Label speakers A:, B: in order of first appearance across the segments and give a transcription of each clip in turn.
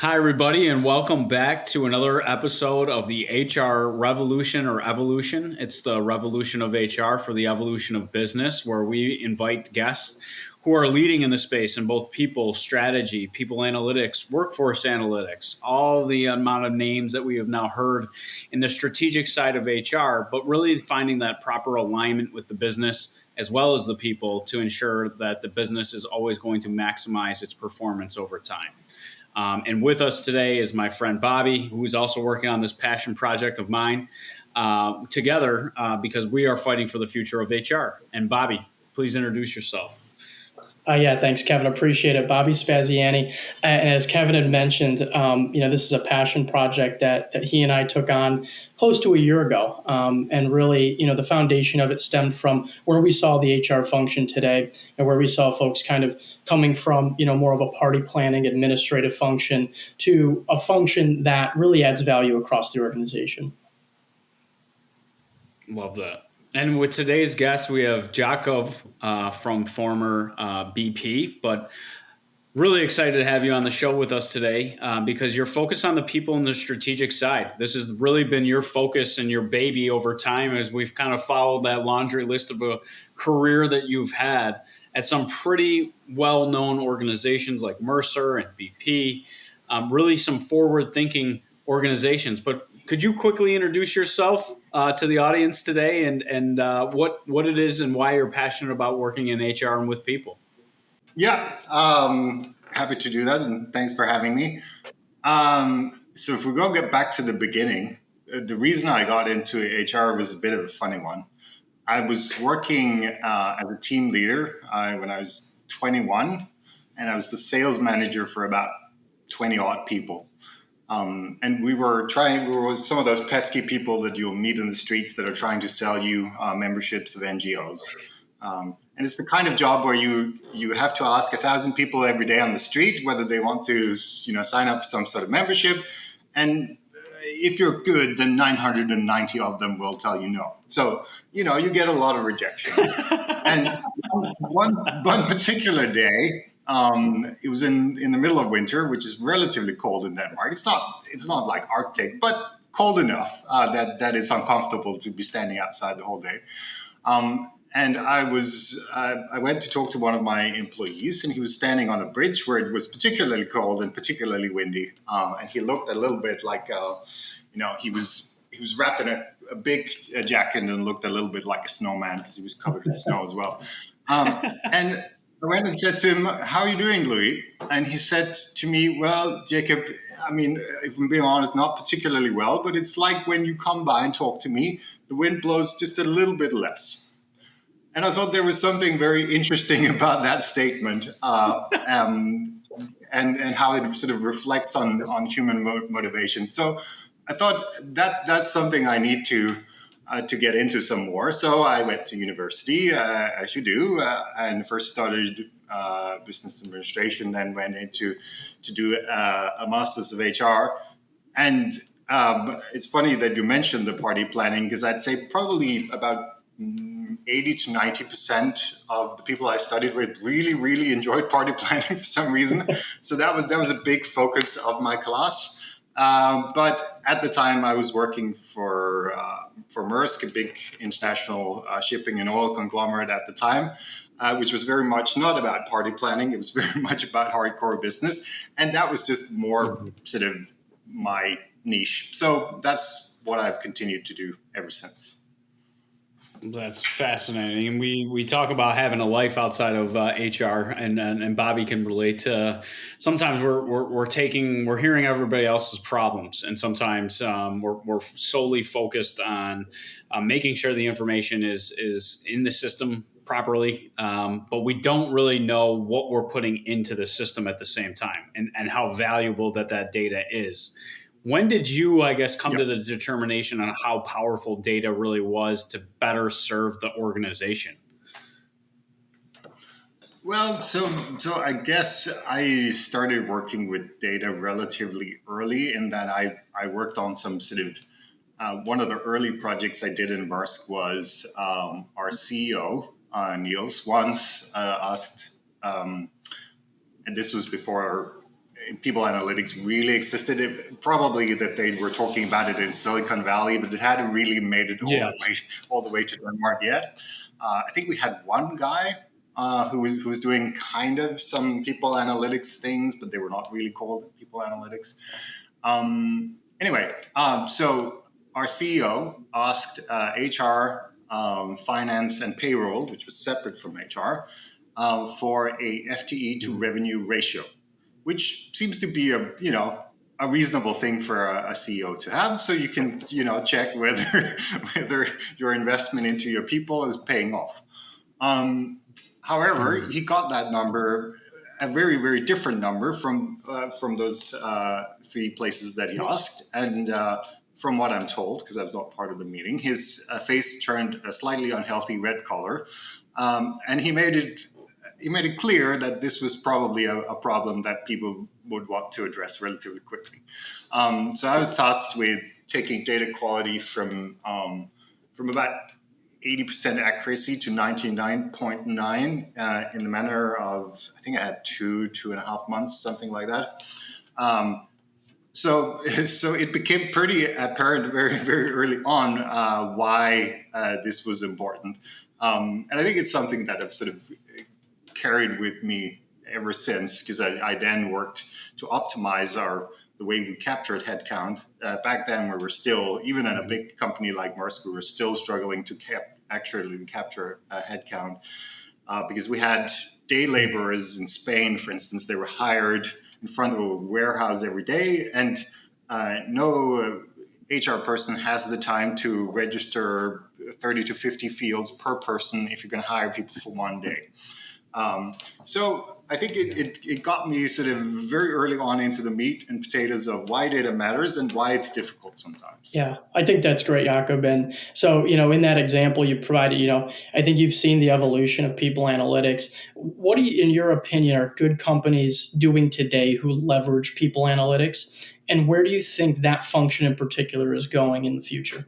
A: Hi, everybody, and welcome back to another episode of the HR Revolution or Evolution. It's the revolution of HR for the evolution of business, where we invite guests who are leading in the space in both people strategy, people analytics, workforce analytics, all the amount of names that we have now heard in the strategic side of HR, but really finding that proper alignment with the business as well as the people to ensure that the business is always going to maximize its performance over time. And with us today is my friend Bobby, who is also working on this passion project of mine together because we are fighting for the future of HR. And Bobby, please introduce yourself.
B: Yeah, thanks, Kevin. Appreciate it. Bobby Spaziani. And as Kevin had mentioned, this is a passion project that he and I took on close to a year ago. And really, the foundation of it stemmed from where we saw the HR function today and where we saw folks kind of coming from, more of a party planning administrative function to a function that really adds value across the organization.
A: Love that. And with today's guest, we have Jakob from former BP, but really excited to have you on the show with us today because you're focused on the people and the strategic side. This has really been your focus and your baby over time as we've kind of followed that laundry list of a career that you've had at some pretty well-known organizations like Mercer and BP, really some forward-thinking organizations. But could you quickly introduce yourself to the audience today and what it is and why you're passionate about working in HR and with people?
C: Yeah, happy to do that, and thanks for having me. So if we get back to the beginning, the reason I got into HR was a bit of a funny one. I was working as a team leader when I was 21, and I was the sales manager for about 20 odd people. And we were some of those pesky people that you'll meet in the streets that are trying to sell you memberships of NGOs. And it's the kind of job where you have to ask 1,000 people every day on the street whether they want to, sign up for some sort of membership. And if you're good, then 990 of them will tell you no. So, you get a lot of rejections. And one particular day, it was in the middle of winter, which is relatively cold in Denmark. It's not like Arctic, but cold enough that it's uncomfortable to be standing outside the whole day. And I went to talk to one of my employees, and he was standing on a bridge where it was particularly cold and particularly windy. And he looked a little bit like, he was wrapped in a big jacket and looked a little bit like a snowman because he was covered in snow as well. And I went and said to him, "How are you doing, Louis?" And he said to me, "Well, Jacob, if I'm being honest, not particularly well, but it's like when you come by and talk to me, the wind blows just a little bit less." And I thought there was something very interesting about that statement and how it sort of reflects on human motivation. So I thought that's something I need to get into some more. So I went to university, as you do, and first started business administration, then went into to do a master's of HR. And it's funny that you mentioned the party planning, because I'd say probably about 80 to 90% of the people I studied with really, really enjoyed party planning for some reason. So that was a big focus of my class. But at the time, I was working for Maersk, a big international shipping and oil conglomerate at the time, which was very much not about party planning. It was very much about hardcore business. And that was just more sort of my niche. So that's what I've continued to do ever since.
A: That's fascinating. And we talk about having a life outside of HR, and Bobby can relate to. Sometimes we're hearing everybody else's problems, and sometimes we're solely focused on making sure the information is in the system properly, but we don't really know what we're putting into the system at the same time, and how valuable that data is. When did you, I guess, come to the determination on how powerful data really was to better serve the organization?
C: Well, so I guess I started working with data relatively early in that I worked on some sort of one of the early projects I did in Maersk was our CEO, Niels, once asked, and this was before people analytics really existed. Probably that they were talking about it in Silicon Valley, but it hadn't really made it all the way to Denmark yet. I think we had one guy who was doing kind of some people analytics things, but they were not really called people analytics. So our CEO asked HR, finance, and payroll, which was separate from HR, for a FTE to revenue ratio, which seems to be a reasonable thing for a CEO to have, so you can check whether your investment into your people is paying off. However, he got that number, a very, very different number from those three places that he asked. And from what I'm told, because I was not part of the meeting, his face turned a slightly unhealthy red color, and he made it clear that this was probably a problem that people would want to address relatively quickly. So I was tasked with taking data quality from about 80% accuracy to 99.9 in the manner of, I think I had 2.5 months, something like that. So it became pretty apparent very, very early on why this was important. And I think it's something that I've sort of carried with me ever since, because I then worked to optimize the way we captured headcount. Back then, we were still, even in a big company like Maersk, we were still struggling to actually capture headcount because we had day laborers in Spain, for instance. They were hired in front of a warehouse every day, and no HR person has the time to register 30 to 50 fields per person if you're going to hire people for one day. So I think it got me sort of very early on into the meat and potatoes of why data matters and why it's difficult sometimes.
B: Yeah, I think that's great, Jakob. And so, in that example you provided, I think you've seen the evolution of people analytics. What do you, in your opinion, are good companies doing today who leverage people analytics? And where do you think that function in particular is going in the future?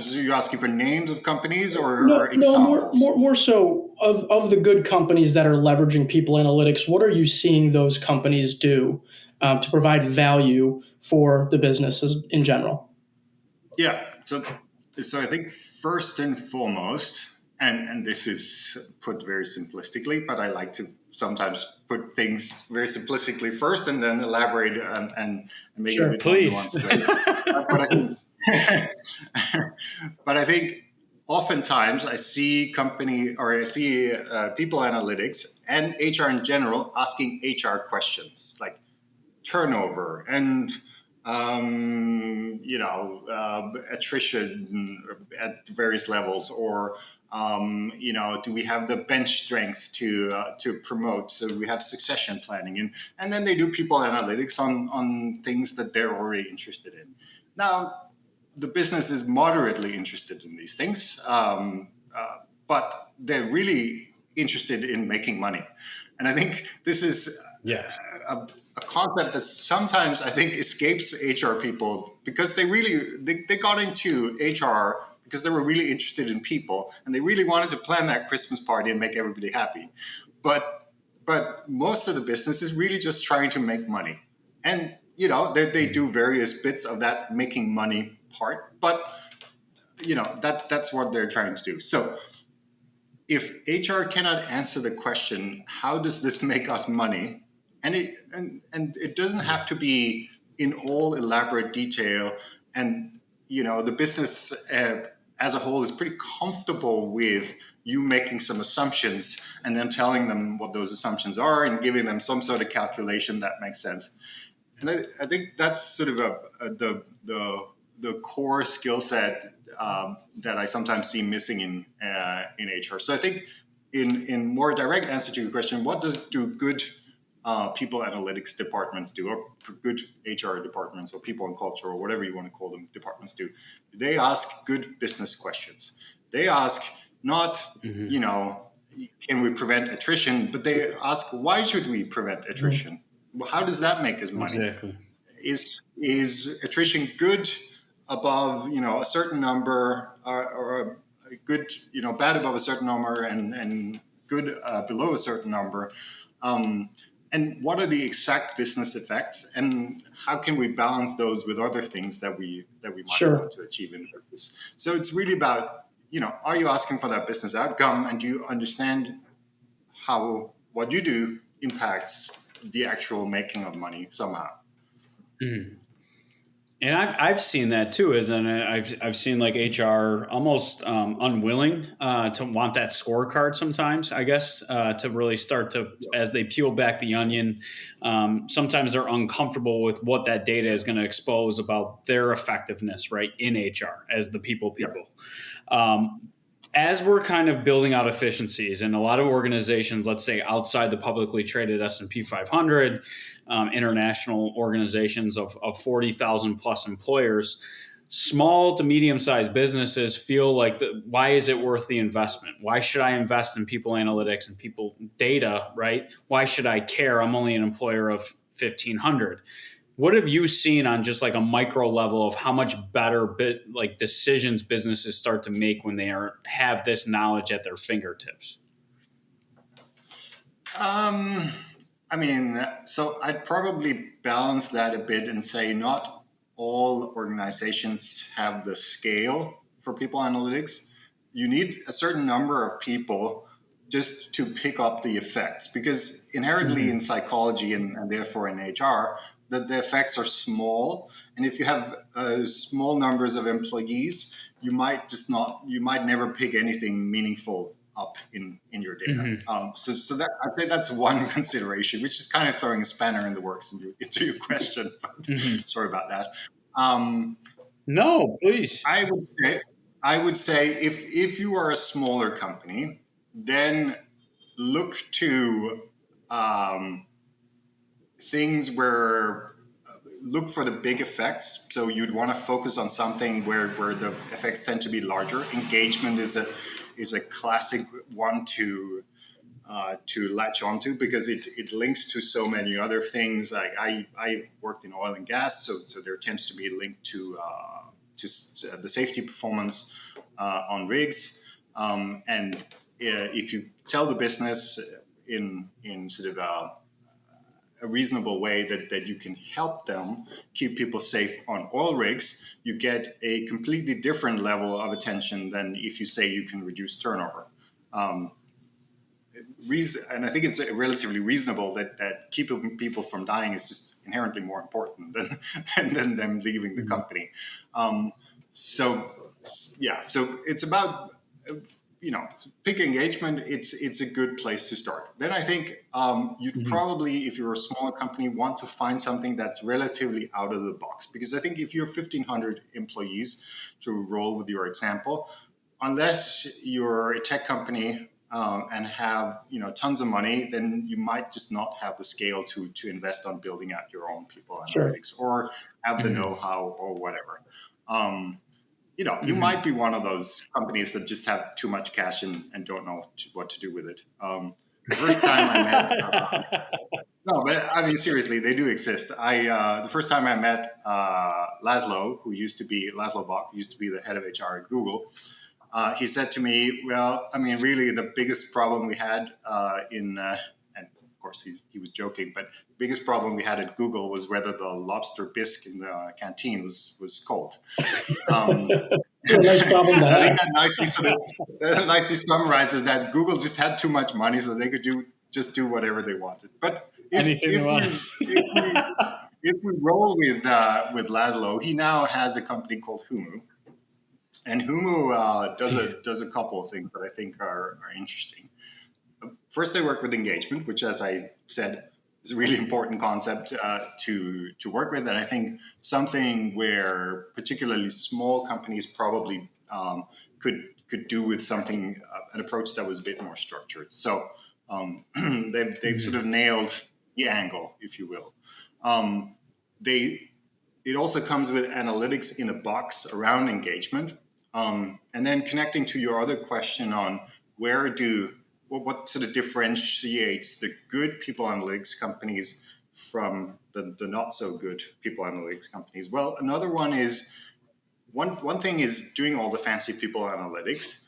C: So you're asking for names of companies or examples?
B: No, more so of the good companies that are leveraging people analytics. What are you seeing those companies do to provide value for the businesses in general?
C: Yeah, so I think first and foremost, and this is put very simplistically, but I like to sometimes put things very simplistically first and then elaborate and make it a bit more nuanced later. But I think oftentimes I see people analytics and HR in general asking HR questions like turnover and attrition at various levels, or do we have the bench strength to promote? So we have succession planning, and then they do people analytics on things that they're already interested in. Now, the business is moderately interested in these things, but they're really interested in making money. And I think this is a concept that sometimes I think escapes HR people, because they got into HR because they were really interested in people and they really wanted to plan that Christmas party and make everybody happy. But most of the business is really just trying to make money. And they do various bits of that making money part, but that's what they're trying to do. So if HR cannot answer the question, how does this make us money? And it doesn't have to be in all elaborate detail. And the business as a whole is pretty comfortable with you making some assumptions and then telling them what those assumptions are and giving them some sort of calculation that makes sense. And I think that's sort of the core skill set that I sometimes see missing in HR. So I think in more direct answer to your question, what do good people analytics departments do, or good HR departments, or people and culture, or whatever you want to call them departments do? They ask good business questions. They ask not, can we prevent attrition, but they ask, why should we prevent attrition? How does that make us money?
A: Exactly.
C: Is attrition good above a certain number, or good bad above a certain number, and good below a certain number? And and what are the exact business effects, and how can we balance those with other things that we might
B: Sure.
C: want to achieve in the business? So it's really about, are you asking for that business outcome, and do you understand how what you do impacts the actual making of money somehow?
A: And I've seen that too, and I've seen like HR almost unwilling to want that scorecard sometimes. I guess to really start to, as they peel back the onion, sometimes they're uncomfortable with what that data is going to expose about their effectiveness, right, in HR as the people. As we're kind of building out efficiencies, and a lot of organizations, let's say outside the publicly traded S&P 500, international organizations of 40,000 plus employers, small to medium-sized businesses feel like, why is it worth the investment? Why should I invest in people analytics and people data, right? Why should I care? I'm only an employer of 1,500. What have you seen on just like a micro level of how much better decisions businesses start to make when they have this knowledge at their fingertips?
C: So I'd probably balance that a bit and say not all organizations have the scale for people analytics. You need a certain number of people just to pick up the effects, because inherently in psychology and therefore in HR, the effects are small. And if you have small numbers of employees, you might never pick anything meaningful up in your data. So that, I'd say that's one consideration, which is kind of throwing a spanner in the works into your question. Sorry about that.
A: No, please.
C: I would say if you are a smaller company, then look to look for the big effects. So you'd want to focus on something where the effects tend to be larger. Engagement is a classic one to latch onto, because it links to so many other things. Like I've worked in oil and gas, so there tends to be a link to the safety performance on rigs, and if you tell the business in sort of a reasonable way that you can help them keep people safe on oil rigs, you get a completely different level of attention than if you say you can reduce turnover. And I think it's relatively reasonable that keeping people from dying is just inherently more important than them leaving the company. So it's about, pick engagement. It's a good place to start. Then I think you'd probably, if you're a smaller company, want to find something that's relatively out of the box. Because I think if you're 1,500 employees, to roll with your example, unless you're a tech company and have tons of money, then you might just not have the scale to invest on building out your own people analytics, or have the know-how or whatever. You might be one of those companies that just have too much cash and don't know what to do with it. The first time I met, no, but I mean, seriously, they do exist. The first time I met Laszlo Bach, who used to be the head of HR at Google, he said to me, well, I mean, really, the biggest problem we had and of course he was joking, but the biggest problem we had at Google was whether the lobster bisque in the canteen was cold.
B: Nice problem to have.
C: I think that nicely summarizes that Google just had too much money, so they could do whatever they wanted. But if we roll with Laszlo, he now has a company called Humu. And Humu does a couple of things that I think are interesting. First, they work with engagement, which, as I said, is a really important concept to work with. And I think something where particularly small companies probably could do with something, an approach that was a bit more structured. So they've sort of nailed the angle, if you will. It also comes with analytics in a box around engagement. And then connecting to your other question on what sort of differentiates the good people analytics companies from the not so good people analytics companies. Well, another one is, one thing is doing all the fancy people analytics.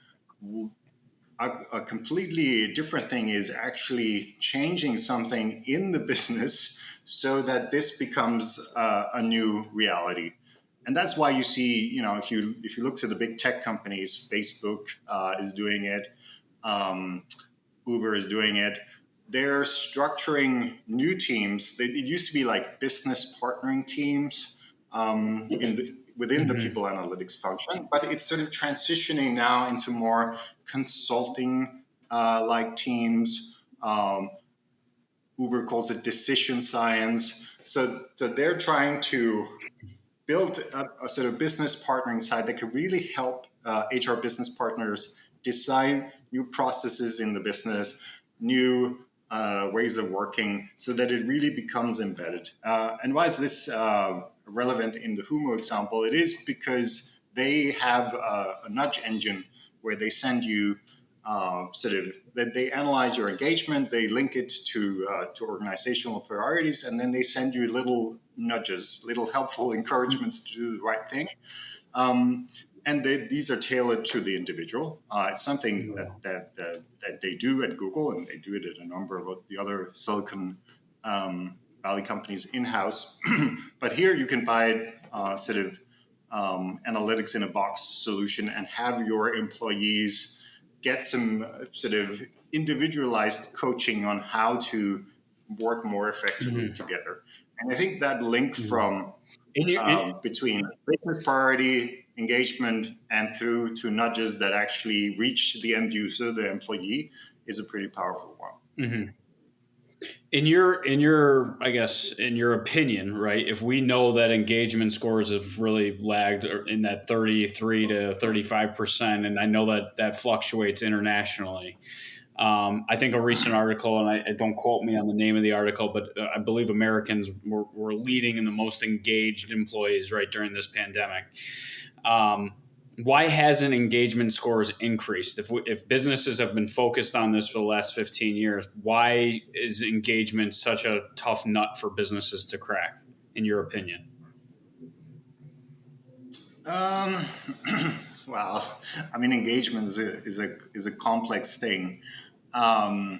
C: a completely different thing is actually changing something in the business so that this becomes a new reality. And that's why you see, if you look to the big tech companies, Facebook is doing it, Uber is doing it. They're structuring new teams. It used to be like business partnering teams within the people analytics function, but it's sort of transitioning now into more consulting like teams. Uber calls it decision science. So they're trying to build a sort of business partnering side that could really help HR business partners design new processes in the business, new ways of working, so that it really becomes embedded. And why is this relevant in the Humu example? It is because they have a nudge engine where they send you that they analyze your engagement, they link it to organizational priorities, and then they send you little nudges, little helpful encouragements to do the right thing. And these are tailored to the individual. It's something that they do at Google, and they do it at a number of the other Silicon Valley companies in-house. But here you can buy analytics in a box solution and have your employees get some sort of individualized coaching on how to work more effectively together. And I think that link from between business priority, engagement, and through to nudges that actually reach the end user, the employee, is a pretty powerful one.
A: In your opinion, right? If we know that engagement scores have really lagged in that 33 to 35%, and I know that fluctuates internationally. I think a recent article, and I don't quote me on the name of the article, but I believe Americans were leading in the most engaged employees right during this pandemic. Why hasn't engagement scores increased? If businesses have been focused on this for the last 15 years, why is engagement such a tough nut for businesses to crack, in your opinion?
C: Well, I mean, engagement is a complex thing. I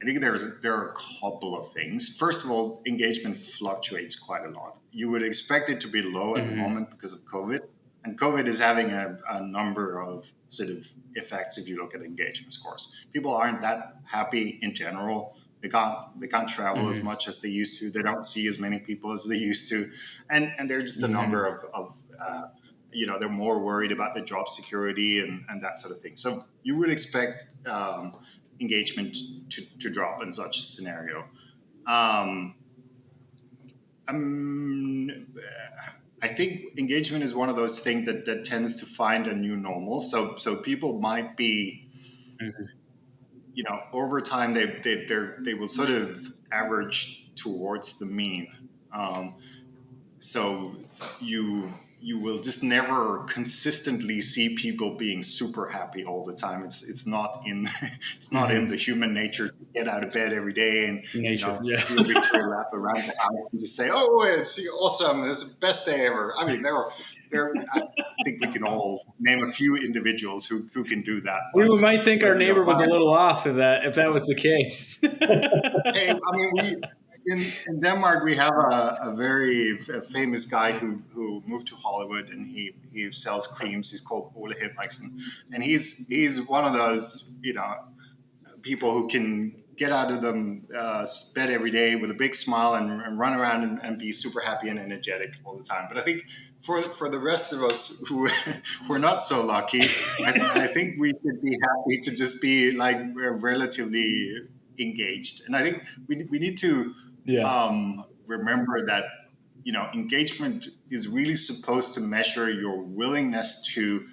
C: think there are a couple of things. First of all, engagement fluctuates quite a lot. You would expect it to be low at the moment because of COVID. And COVID is having a number of sort of effects if you look at engagement scores. People aren't that happy in general. They can't travel as much as they used to. They don't see as many people as they used to. And there are just a number of they're more worried about the job security and that sort of thing. So you would expect engagement to drop in such a scenario. I think engagement is one of those things that tends to find a new normal. So people might be, over time they will sort of average towards the mean. So you will just never consistently see people being super happy all the time. It's not in in the human nature to get out of bed every day and do a victory lap around the house and just say, "Oh, it's awesome! It's the best day ever." I mean, I think we can all name a few individuals who can do that.
A: We might think our neighbor was a little off if that was the case.
C: Hey, I mean, in Denmark, we have a very famous guy who moved to Hollywood, and he sells creams. He's called Ole Henriksen, and he's one of those people who can get out of the bed every day with a big smile and run around and be super happy and energetic all the time. But I think for the rest of us who are not so lucky, I think we should be happy to just be like relatively engaged. And I think we need to remember that engagement is really supposed to measure your willingness to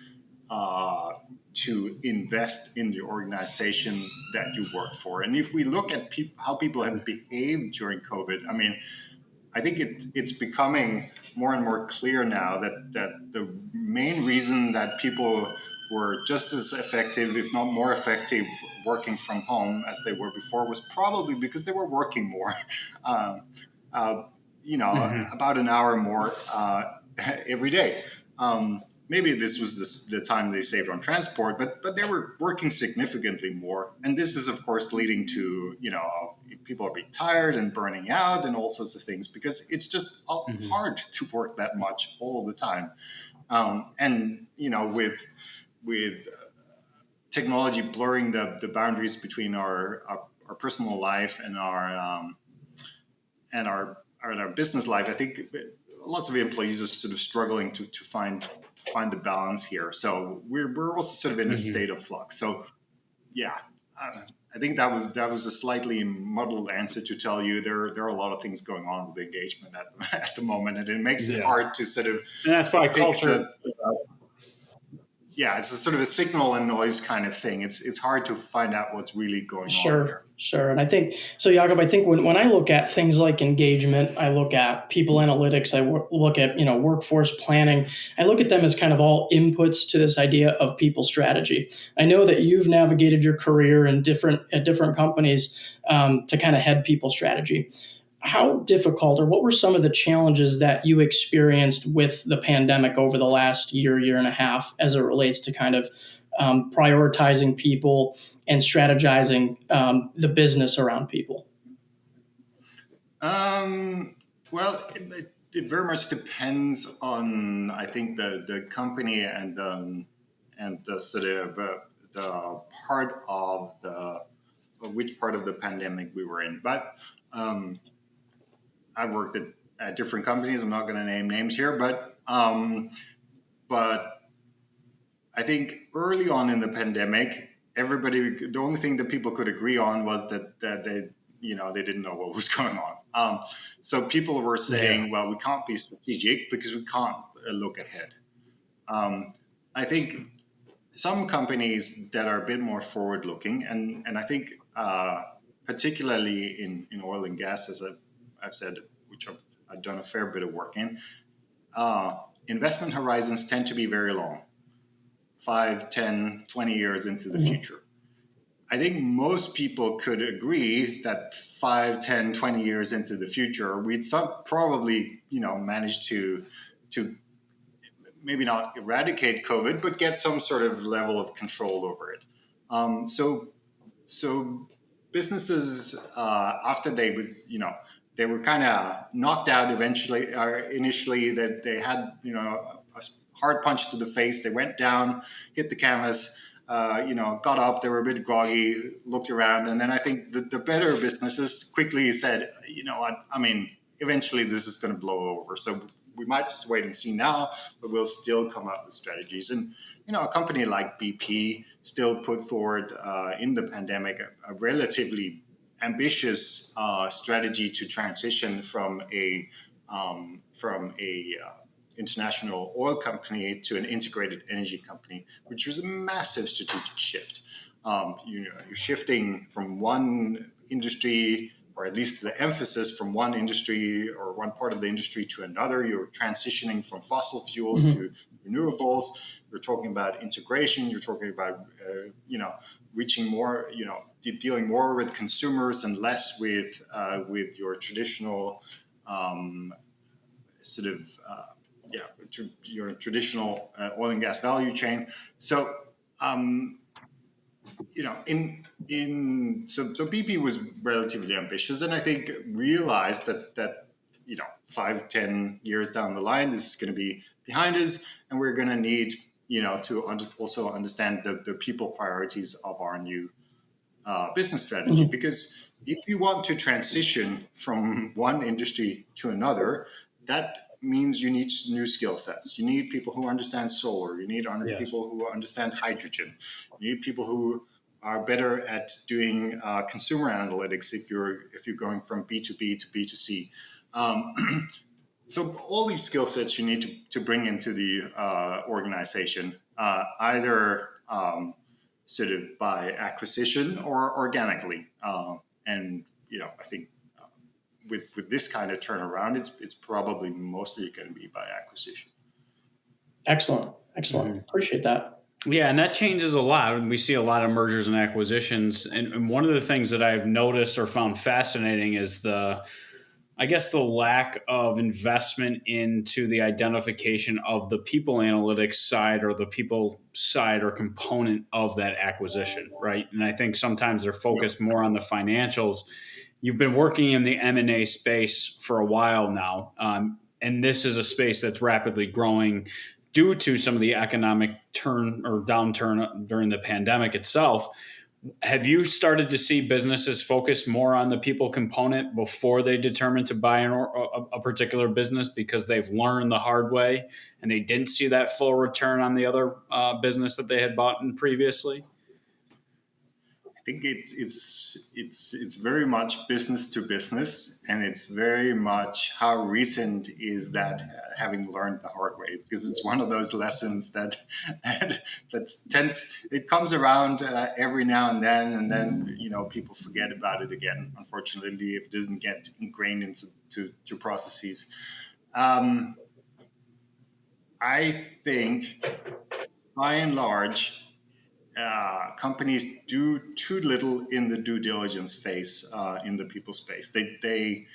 C: invest in the organization that you work for. And if we look at how people have behaved during COVID, I mean, I think it's becoming more and more clear now that the main reason that people were just as effective, if not more effective, working from home as they were before was probably because they were working more, about an hour more every day. maybe this was the time they saved on transport, but they were working significantly more. And this is, of course, leading to, people are being tired and burning out and all sorts of things, because it's just hard to work that much all the time. And, with technology blurring the boundaries between our personal life and our business life, I think lots of employees are sort of struggling to find the balance here. So we're also sort of in a state of flux. So yeah, I think that was a slightly muddled answer to tell you there are a lot of things going on with engagement at the moment, and it makes it hard to sort of.
A: And that's why culture.
C: It's a sort of a signal and noise kind of thing. It's hard to find out what's really going on here.
B: Sure. And I think, so Jakob, I think when I look at things like engagement, I look at people analytics, I look at, workforce planning, I look at them as kind of all inputs to this idea of people strategy. I know that you've navigated your career at different companies to kind of head people strategy. How difficult, or what were some of the challenges that you experienced with the pandemic over the last year and a half as it relates to kind of prioritizing people and strategizing the business around people?
C: Well, it very much depends on, I think, the company and the sort of the part of which part of the pandemic we were in. But I've worked at different companies. I'm not going to name names here, but I think early on in the pandemic, the only thing that people could agree on was that they didn't know what was going on. So people were saying, well, we can't be strategic because we can't look ahead. I think some companies that are a bit more forward-looking, and I think particularly in oil and gas, as I've said, which I've done a fair bit of work in, investment horizons tend to be very long. 5, 10, 20 years into the future. I think most people could agree that 5, 10, 20 years into the future, we'd probably, manage to maybe not eradicate COVID, but get some sort of level of control over it. So businesses, after they were kind of knocked out initially, that they had, a hard punch to the face. They went down, hit the canvas, got up. They were a bit groggy, looked around. And then I think the better businesses quickly said, eventually this is going to blow over. So we might just wait and see now, but we'll still come up with strategies. And, a company like BP still put forward in the pandemic a relatively ambitious strategy to transition from a international oil company to an integrated energy company, which was a massive strategic shift. You're shifting from one industry, or at least the emphasis from one industry or one part of the industry to another. You're transitioning from fossil fuels to renewables. You're talking about integration. You're talking about, reaching more, dealing more with consumers and less with your traditional your traditional oil and gas value chain. So, so BP was relatively ambitious, and I think realized that 5, 10 years down the line, this is going to be behind us, and we're going to need to also understand the people priorities of our new business strategy. Because if you want to transition from one industry to another, that means you need new skill sets. You need people who understand solar. You need people who understand hydrogen. You need people who are better at doing consumer analytics if you're going from B2B to B2C. So all these skill sets you need to bring into the organization, either sort of by acquisition or organically. And I think with this kind of turnaround, it's probably mostly going to be by acquisition.
B: Excellent. Appreciate that.
A: Yeah, and that changes a lot. We see a lot of mergers and acquisitions. And one of the things that I've noticed or found fascinating is the I guess the lack of investment into the identification of the people analytics side or the people side or component of that acquisition, right? And I think sometimes they're
C: Yep.
A: focused more on the financials. You've been working in the M&A space for a while now, and this is a space that's rapidly growing due to some of the economic turn or downturn during the pandemic itself. Have you started to see businesses focus more on the people component before they determine to buy a particular business because they've learned the hard way and they didn't see that full return on the other business that they had bought in previously?
C: I think it's very much business to business, and it's very much how recent is that having learned the hard way, because it's one of those lessons that tends, it comes around every now and then people forget about it again. Unfortunately, if it doesn't get ingrained into processes. I think by and large, companies do too little in the due diligence phase in the people space. They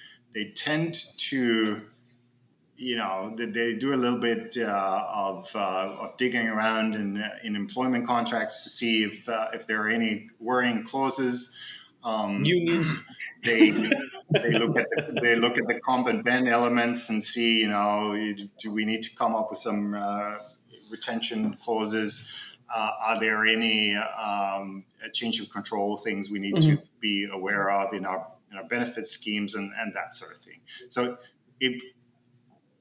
C: tend to, they do a little bit of digging around in employment contracts to see if there are any worrying clauses.
A: Unions.
C: They look at the comp and ben elements and see, do we need to come up with some retention clauses? Are there any change of control things we need to be aware of in our benefit schemes and that sort of thing? So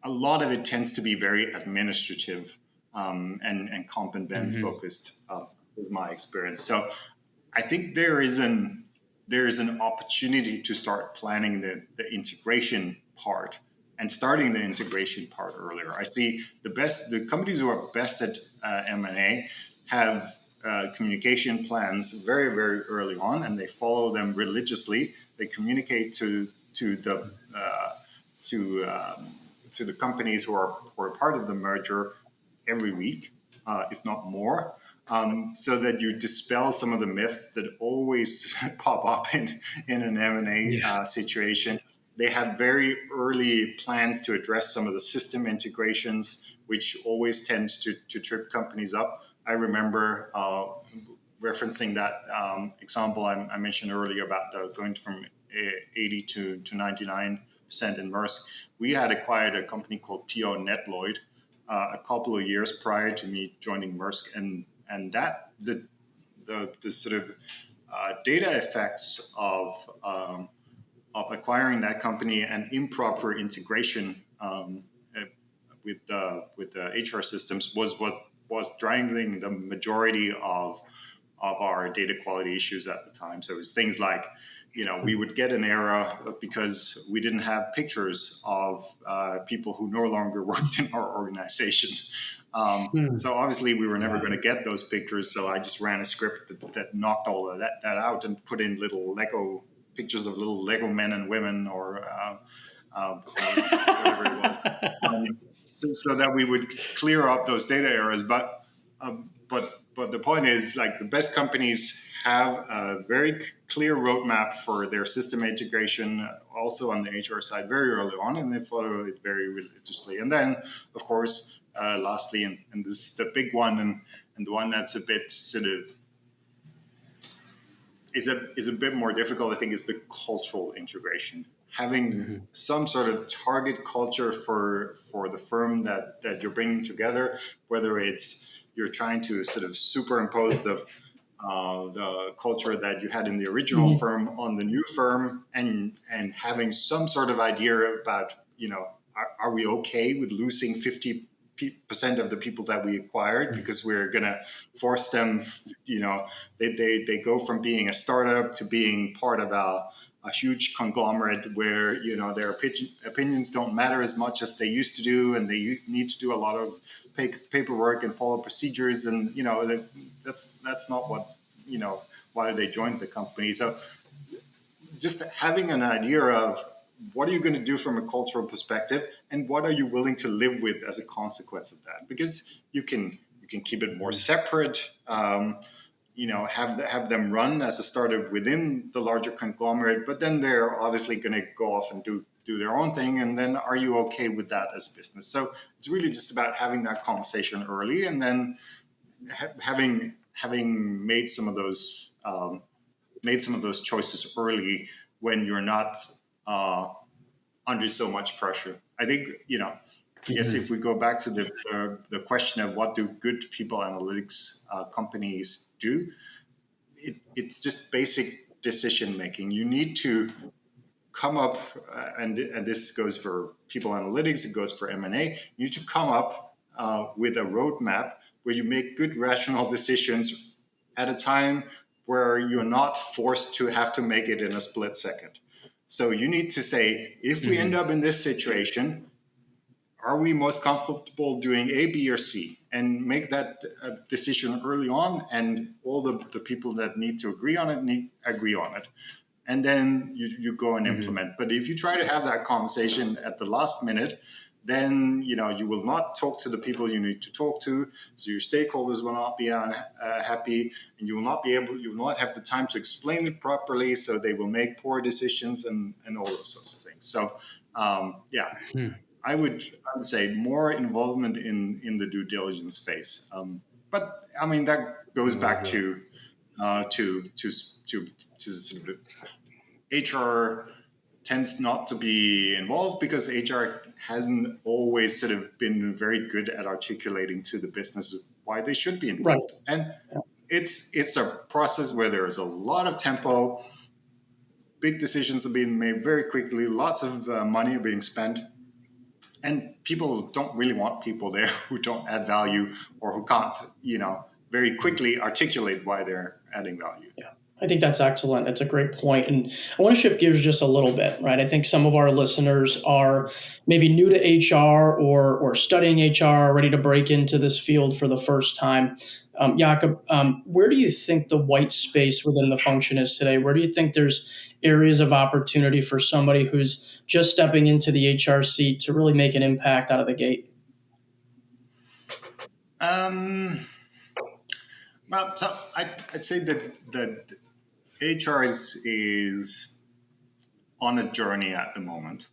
C: a lot of it tends to be very administrative and comp and ben focused, with my experience. So I think there is an opportunity to start planning the integration part and starting the integration part earlier. I see the companies who are best at M&A have communication plans very, very early on, and they follow them religiously. They communicate to the companies who are part of the merger every week, if not more, so that you dispel some of the myths that always pop up in an M&A situation. They have very early plans to address some of the system integrations, which always tend to trip companies up. I remember referencing that example I mentioned earlier about going from 80 to 99% in Maersk. We had acquired a company called PO Netloyd a couple of years prior to me joining Maersk, and that the sort of data effects of acquiring that company and improper integration with the HR systems was what was driving the majority of our data quality issues at the time. So it was things like, we would get an error because we didn't have pictures of people who no longer worked in our organization. So obviously we were never going to get those pictures. So I just ran a script that knocked all of that out and put in little Lego pictures of little Lego men and women or whatever it was. So that we would clear up those data errors. But the point is, like, the best companies have a very clear roadmap for their system integration, also on the HR side, very early on, and they follow it very religiously. And then, of course, lastly, and this is the big one, and the one that's a bit sort of is a bit more difficult, I think, is the cultural integration. Having some sort of target culture for the firm that you're bringing together, whether it's you're trying to sort of superimpose the culture that you had in the original firm on the new firm, and having some sort of idea about, are we okay with losing 50% of the people that we acquired because we're going to force them, they go from being a startup to being part of a huge conglomerate where, their opinions don't matter as much as they used to do, and they need to do a lot of paperwork and follow procedures, and that's not what, why they joined the company. So just having an idea of what are you going to do from a cultural perspective, and what are you willing to live with as a consequence of that, because you can keep it more separate. have them run as a startup within the larger conglomerate, but then they're obviously going to go off and do their own thing. And then are you okay with that as a business? So it's really just about having that conversation early, and then having made some of those choices early when you're not under so much pressure. I think, I guess if we go back to the question of what do good people analytics companies do, it's just basic decision making. You need to come up, and this goes for people analytics, it goes for M&A. You need to come up with a roadmap where you make good rational decisions at a time where you're not forced to have to make it in a split second. So you need to say, if we end up in this situation, are we most comfortable doing A, B, or C? And make that decision early on, and all the people that need to agree on it agree on it. And then you go and implement. But if you try to have that conversation at the last minute, then you will not talk to the people you need to talk to. So your stakeholders will not be happy, and you will not have the time to explain it properly. So they will make poor decisions and all those sorts of things. So I would say more involvement in the due diligence phase. But I mean that goes back to sort of HR tends not to be involved because HR hasn't always sort of been very good at articulating to the business why they should be involved. Right. And it's a process where there is a lot of tempo, big decisions are being made very quickly, lots of money are being spent. And people don't really want people there who don't add value or who can't, very quickly articulate why they're adding value.
B: Yeah. I think that's excellent. It's a great point. And I want to shift gears just a little bit, right? I think some of our listeners are maybe new to HR or studying HR, ready to break into this field for the first time. Jakob, where do you think the white space within the function is today? Where do you think there's areas of opportunity for somebody who's just stepping into the HR seat to really make an impact out of the gate?
C: Well, so I'd say that HR is on a journey at the moment.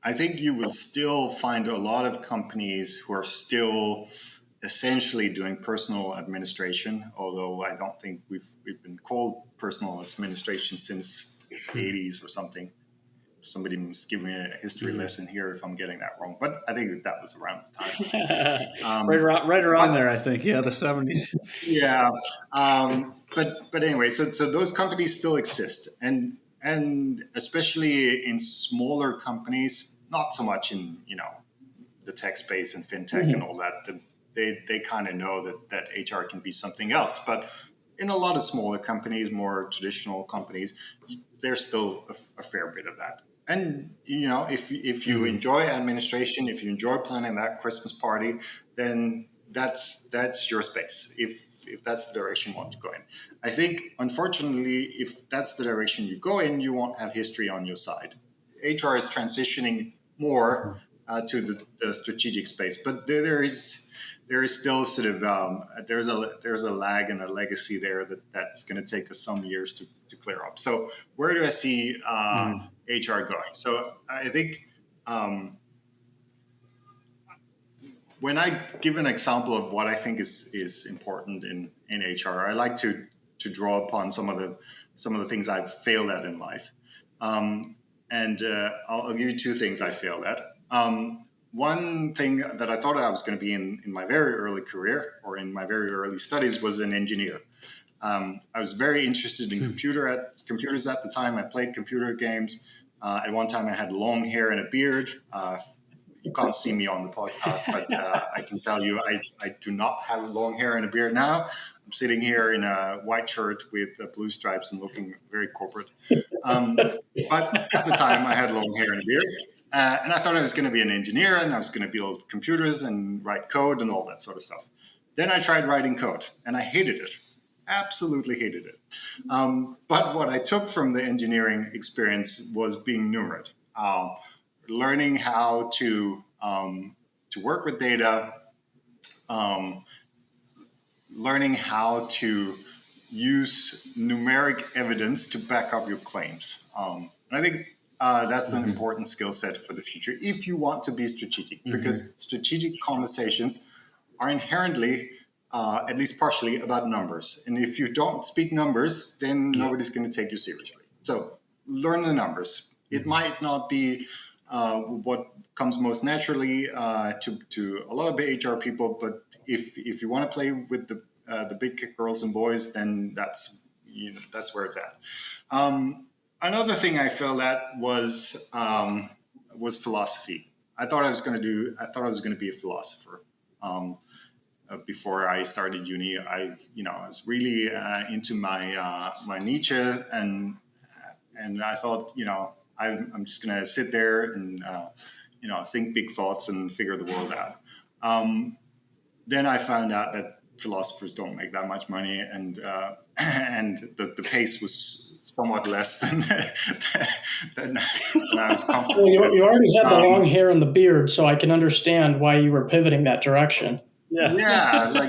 C: I think you will still find a lot of companies who are still essentially doing personal administration, although I don't think we've been called personal administration since the 80s or something. Somebody must give me a history lesson here if I'm getting that wrong, but I think that was around the time.
A: Right around there, I think. Yeah, the 70s.
C: Yeah. But anyway, so those companies still exist, and especially in smaller companies, not so much in the tech space and fintech and all that. They kind of know that HR can be something else, but in a lot of smaller companies, more traditional companies, there's still a fair bit of that. And if you enjoy administration, if you enjoy planning that Christmas party, then that's your space. If that's the direction you want to go in. I think, unfortunately, if that's the direction you go in, you won't have history on your side. HR is transitioning more to the strategic space, but there is still sort of there's a lag and a legacy there that's going to take us some years to clear up. So where do I see HR going? So I think when I give an example of what I think is important in HR, I like to draw upon some of the things I've failed at in life, and I'll give you two things I failed at. One thing that I thought I was going to be in my very early career or in my very early studies was an engineer. I was very interested in computers at the time. I played computer games. At one time, I had long hair and a beard. You can't see me on the podcast, but I can tell you I do not have long hair and a beard now. I'm sitting here in a white shirt with blue stripes and looking very corporate. But at the time, I had long hair and a beard. And I thought I was going to be an engineer and I was going to build computers and write code and all that sort of stuff. Then I tried writing code and I hated it. Absolutely hated it. But what I took from the engineering experience was being numerate. Learning how to work with data, learning how to use numeric evidence to back up your claims. And I think that's an important skill set for the future if you want to be strategic, because strategic conversations are inherently, at least partially, about numbers. And if you don't speak numbers, then nobody's going to take you seriously. So learn the numbers. It might not be what comes most naturally to a lot of HR people, but if you want to play with the big girls and boys, then that's where it's at. Another thing I felt that was philosophy. I thought I was going to be a philosopher. Before I started uni, I was really into my Nietzsche, and I thought, I'm just going to sit there and think big thoughts and figure the world out. Then I found out that philosophers don't make that much money, and the pace was somewhat less than I was comfortable with.
B: You already had the long hair and the beard, so I can understand why you were pivoting that direction.
C: I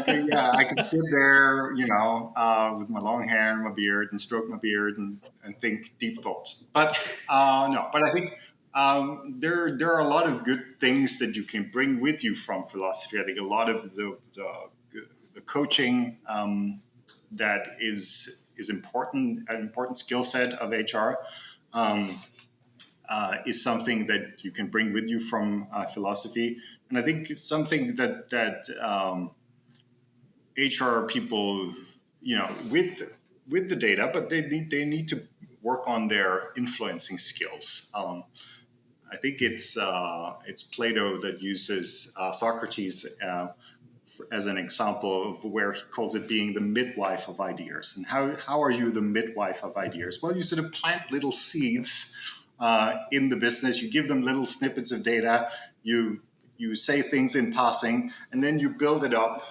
C: could sit there, with my long hair and my beard and stroke my beard and think deep thoughts. But but I think there are a lot of good things that you can bring with you from philosophy. I think a lot of the coaching that is important, an important skill set of HR. Is something that you can bring with you from philosophy, and I think it's something that HR people, with the data, but they need to work on their influencing skills. I think it's Plato that uses Socrates as an example of where he calls it being the midwife of ideas. And how are you the midwife of ideas? Well, you sort of plant little seeds in the business. You give them little snippets of data. You say things in passing, and then you build it up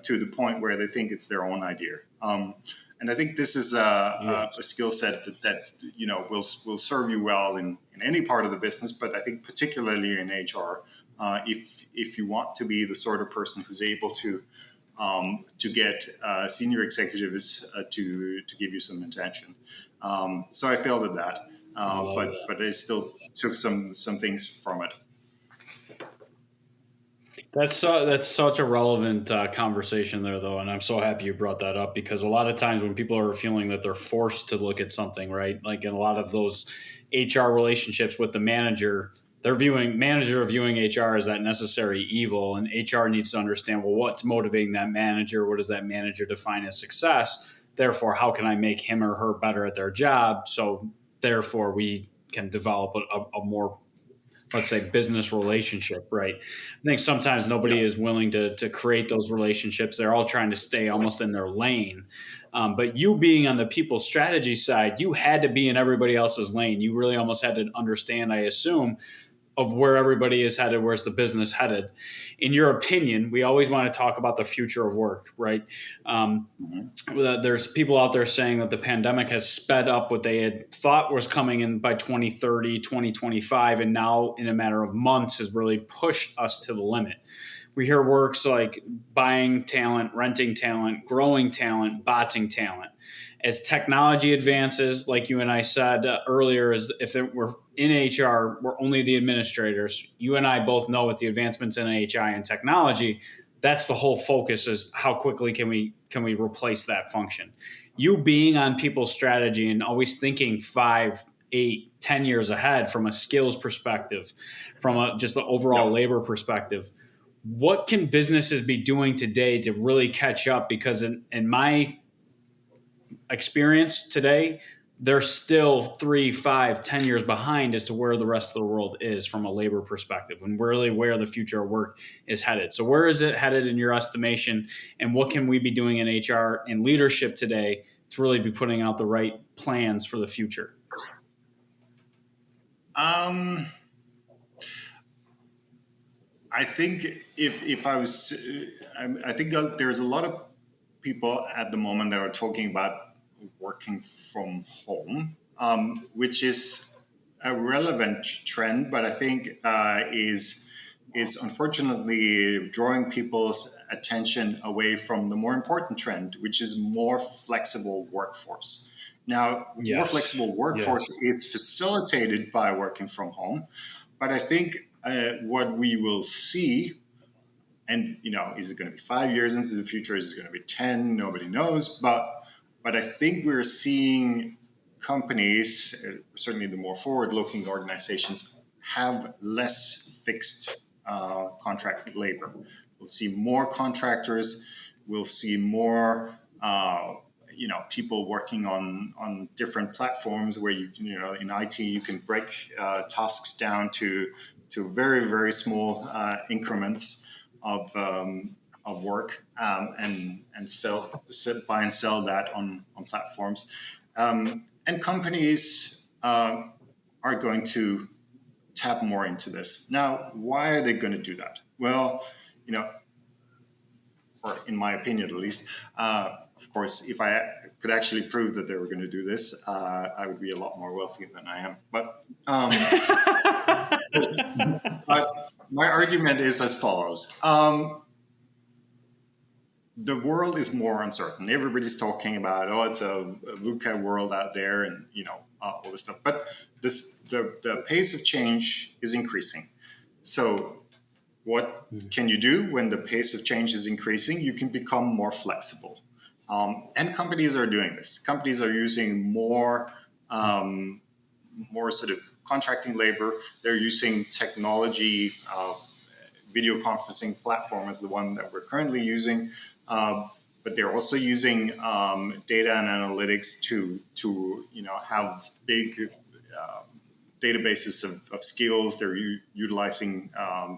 C: to the point where they think it's their own idea. And I think this is a skill set that will serve you well in any part of the business, but I think particularly in HR, if you want to be the sort of person who's able to get senior executives to give you some attention. So I failed at that. But I still took some things from it.
A: That's such a relevant conversation there, though, and I'm so happy you brought that up, because a lot of times when people are feeling that they're forced to look at something, right, like in a lot of those HR relationships with the manager, they're viewing HR as that necessary evil, and HR needs to understand, well, what's motivating that manager? What does that manager define as success? Therefore, how can I make him or her better at their job? So therefore, we can develop a more, let's say, business relationship, right? I think sometimes nobody is willing to create those relationships. They're all trying to stay almost in their lane. But you being on the people strategy side, you had to be in everybody else's lane. You really almost had to understand, I assume, of where everybody is headed, where's the business headed. In your opinion, we always want to talk about the future of work, right? There's people out there saying that the pandemic has sped up what they had thought was coming in by 2030, 2025, and now in a matter of months has really pushed us to the limit. We hear words like buying talent, renting talent, growing talent, botting talent. As technology advances, like you and I said earlier, is if we're in HR, we're only the administrators. You and I both know with the advancements in HI and technology, that's the whole focus, is how quickly can we replace that function. You being on people's strategy and always thinking 5, 8, 10 years ahead from a skills perspective, from just the overall labor perspective, what can businesses be doing today to really catch up? Because in my experience today, they're still 3, 5, 10 years behind as to where the rest of the world is from a labor perspective, and really where the future of work is headed. So where is it headed in your estimation, and what can we be doing in HR and leadership today to really be putting out the right plans for the future?
C: I think if I was, I think there's a lot of people at the moment that are talking about working from home, which is a relevant trend, but I think is is unfortunately drawing people's attention away from the more important trend, which is more flexible workforce. Now, more flexible workforce is facilitated by working from home, but I think what we will see, and is it going to be 5 years into the future? Is it going to be 10? Nobody knows. But I think we're seeing companies, certainly the more forward-looking organizations, have less fixed contract labor. We'll see more contractors. We'll see more, people working on different platforms where in IT you can break tasks down to very, very small increments of work and buy and sell that on platforms. And companies are going to tap more into this. Now, why are they going to do that? Well, or in my opinion at least, of course, if I could actually prove that they were going to do this, I would be a lot more wealthy than I am. But my argument is as follows. The world is more uncertain. Everybody's talking about, it's a VUCA world out there and, all this stuff. But the pace of change is increasing. So what can you do when the pace of change is increasing? You can become more flexible. And companies are doing this. Companies are using more sort of contracting labor. They're using technology. Video conferencing platform is the one that we're currently using. But they're also using data and analytics to have big databases of skills. They're utilizing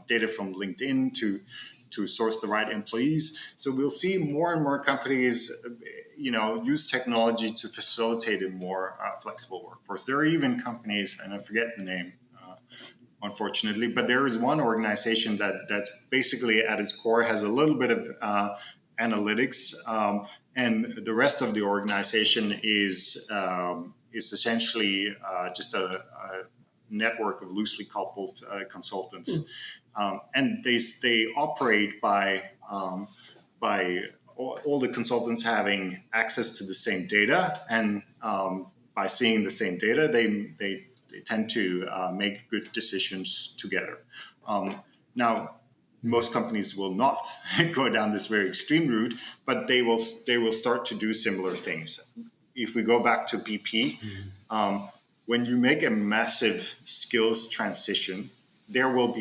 C: data from LinkedIn to source the right employees. So we'll see more and more companies, use technology to facilitate a more flexible workforce. There are even companies, and I forget the name, unfortunately, but there is one organization that's basically at its core has a little bit of analytics, and the rest of the organization is essentially just a network of loosely coupled consultants, and they operate by all the consultants having access to the same data, and by seeing the same data, they tend to make good decisions together. Now, most companies will not go down this very extreme route, but they will start to do similar things. If we go back to BP, when you make a massive skills transition, there will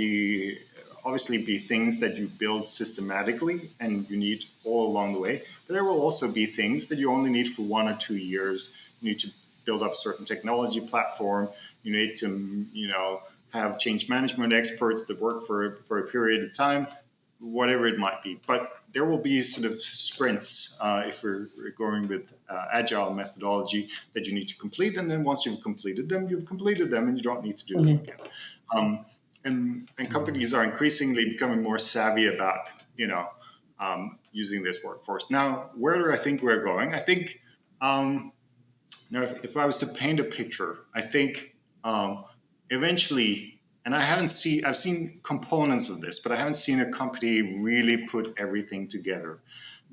C: obviously be things that you build systematically and you need all along the way. But there will also be things that you only need for 1 or 2 years. You need to build up certain technology platform. You need to, have change management experts that work for a period of time, whatever it might be. But there will be sort of sprints, if we're going with agile methodology, that you need to complete. And then once you've completed them and you don't need to do them again. And companies are increasingly becoming more savvy about, using this workforce. Now, where do I think we're going? I think, if I was to paint a picture, I think eventually, and I've seen components of this, but I haven't seen a company really put everything together.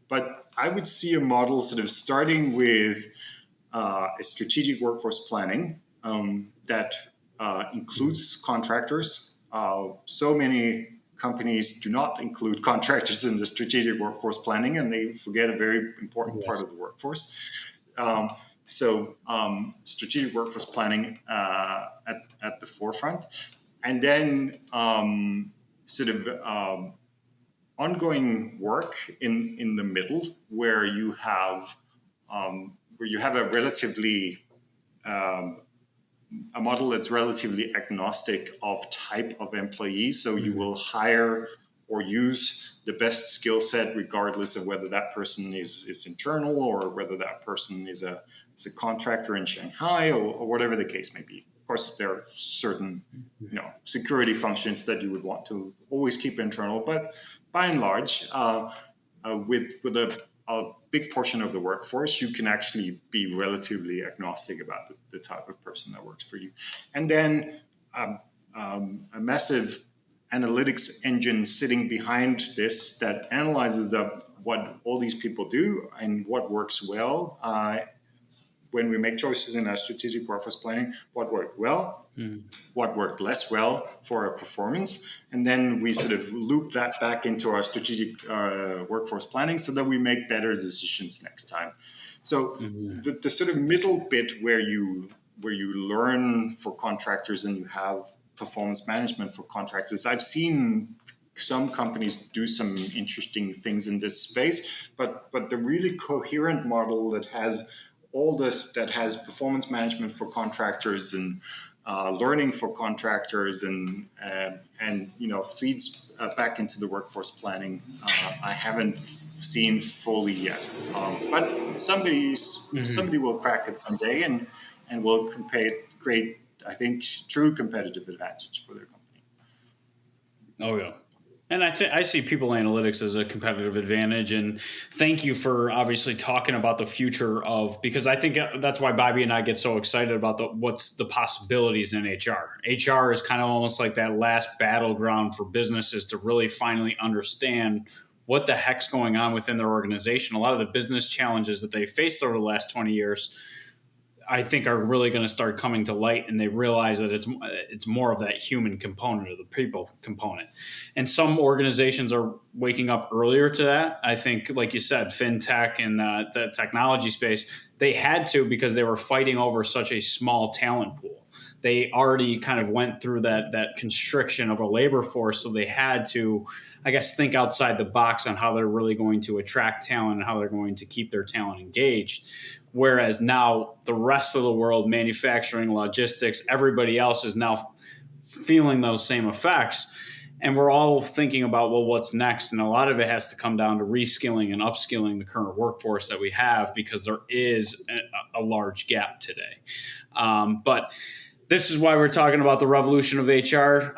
C: But I would see a model sort of starting with a strategic workforce planning that includes contractors. So many companies do not include contractors in the strategic workforce planning, and they forget a very important part of the workforce. So strategic workforce planning at the forefront, and then sort of ongoing work in the middle, where you have a relatively a model that's relatively agnostic of type of employee. So you will hire or use the best skill set regardless of whether that person is internal or whether that person is a contractor in Shanghai or whatever the case may be. Of course, there are certain security functions that you would want to always keep internal, but by and large, with a big portion of the workforce, you can actually be relatively agnostic about the type of person that works for you. And then a massive analytics engine sitting behind this that analyzes what all these people do and what works well when we make choices in our strategic workforce planning, what worked well, what worked less well for our performance. And then we sort of loop that back into our strategic workforce planning so that we make better decisions next time. So the sort of middle bit where you learn for contractors and you have performance management for contractors, I've seen some companies do some interesting things in this space, but the really coherent model that has all this, that has performance management for contractors and learning for contractors and feeds back into the workforce planning, I haven't seen fully yet. But somebody will crack it someday and will create, I think, true competitive advantage for their company.
A: Oh yeah. And I see people analytics as a competitive advantage. And thank you for obviously talking about the future of, because I think that's why Bobby and I get so excited about what's the possibilities in HR. HR is kind of almost like that last battleground for businesses to really finally understand what the heck's going on within their organization. A lot of the business challenges that they faced over the last 20 years, I think, are really going to start coming to light, and they realize that it's more of that human component or the people component. And some organizations are waking up earlier to that. I think, like you said, fintech and the technology space, they had to because they were fighting over such a small talent pool. They already kind of went through that constriction of a labor force, so they had to, I guess, think outside the box on how they're really going to attract talent and how they're going to keep their talent engaged. Whereas now the rest of the world, manufacturing, logistics, everybody else is now feeling those same effects. And we're all thinking about, well, what's next? And a lot of it has to come down to reskilling and upskilling the current workforce that we have, because there is a large gap today. But this is why we're talking about the revolution of HR,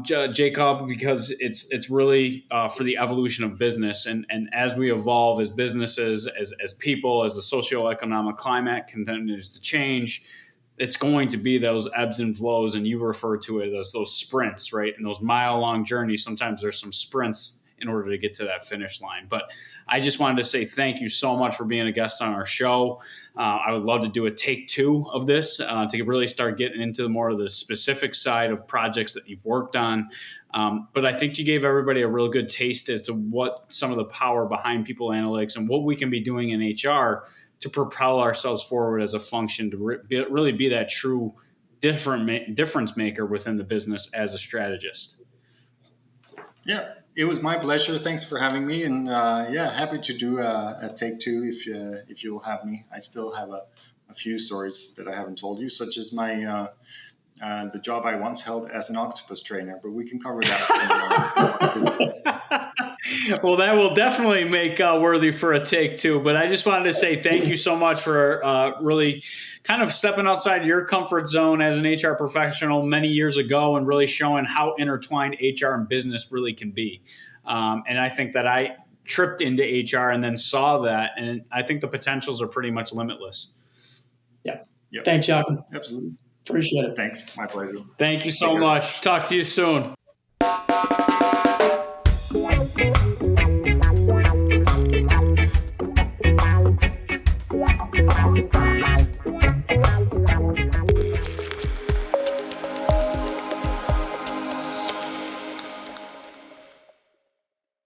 A: Jakob, because it's really for the evolution of business. And as we evolve as businesses, as people, as the socioeconomic climate continues to change, it's going to be those ebbs and flows. And you refer to it as those sprints, right? And those mile-long journeys, sometimes there's some sprints in order to get to that finish line. But I just wanted to say thank you so much for being a guest on our show. I would love to do a take 2 of this to really start getting into more of the specific side of projects that you've worked on. But I think you gave everybody a real good taste as to what some of the power behind people analytics and what we can be doing in HR to propel ourselves forward as a function to really be that true difference maker within the business as a strategist.
C: Yeah, it was my pleasure. Thanks for having me, and happy to do a take 2 if you'll have me. I still have a few stories that I haven't told you, such as my the job I once held as an octopus trainer, but we can cover that.
A: Well, that will definitely make worthy for a take 2. But I just wanted to say thank you so much for really kind of stepping outside your comfort zone as an HR professional many years ago and really showing how intertwined HR and business really can be. And I think that I tripped into HR and then saw that, and I think the potentials are pretty much limitless.
B: Yeah. Thanks, Jakob.
C: Absolutely.
B: Appreciate it.
C: Thanks. My pleasure.
A: Thank you so much. Talk to you soon.